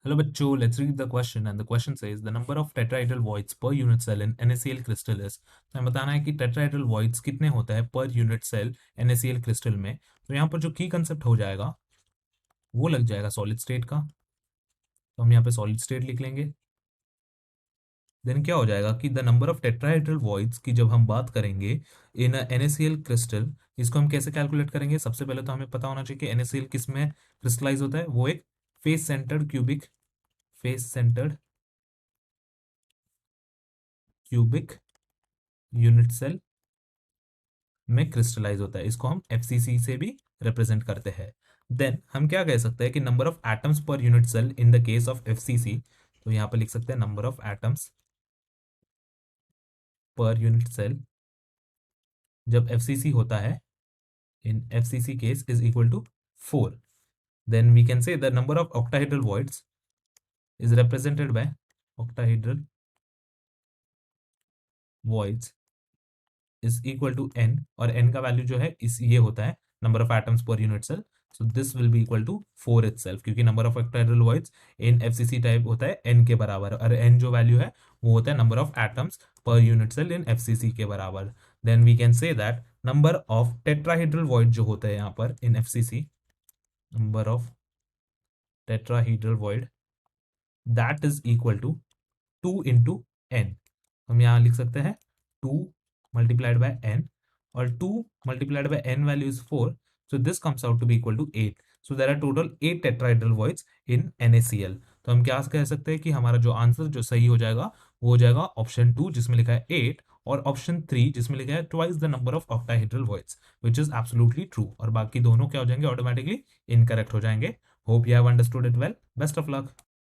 Hello bachcho, let's read the question and the question says the number of tetrahedral voids per unit cell in NaCl crystal is। तो हमें बताना है कि tetrahedral voids कितने होते हैं पर यूनिट सेल NaCl क्रिस्टल में। तो यहाँ पर जो की कंसेप्ट हो जाएगा वो लग जाएगा सॉलिड स्टेट का। तो हम यहाँ पे सॉलिड स्टेट लिख लेंगे। देन क्या हो जाएगा कि the number of tetrahedral voids की जब हम बात करेंगे इन NaCl क्रिस्टल, इसको हम कैसे कैलकुलेट करेंगे। सबसे पहले तो हमें पता होना चाहिए कि NaCl किस में क्रिस्टलाइज होता है। वो एक face centred cubic unit cell में क्रिस्टलाइज होता है। इसको हम FCC से भी रिप्रेजेंट करते हैं। देन हम क्या कह सकते हैं कि number of atoms per unit cell in the case of FCC। तो यहाँ पर लिख सकते हैं number of atoms per unit cell जब FCC होता है, in FCC case is equal to 4। Then we can say the number of octahedral voids is represented by octahedral voids is equal to n, और n का value जो है इस ये होता है number of atoms per unit cell. So this will be equal to 4 itself, क्योंकि number of octahedral voids in FCC type होता है n के बराबर, और n जो वैल्यू है वो होता है number of atoms per unit cell in FCC के बराबर। Then we can say that number of tetrahedral void जो होता है यहाँ पर in FCC, number of tetrahedral void that is equal to 2 into n। हम यहाँ लिख सकते हैं 2 multiplied by n, or 2 multiplied by n value is 4, so this comes out to be equal to 8। so there are total 8 tetrahedral voids in NaCl। तो हम क्या कह सकते हैं कि हमारा जो आंसर जो सही हो जाएगा वो हो जाएगा ऑप्शन 2 जिसमें लिखा है 8, और ऑप्शन 3 जिसमें लिखा है twice the number of octahedral voids, which is absolutely true. और बाकी दोनों क्या हो जाएंगे, ऑटोमेटिकली इनकरेक्ट हो जाएंगे। Hope you have understood it well. Best of luck.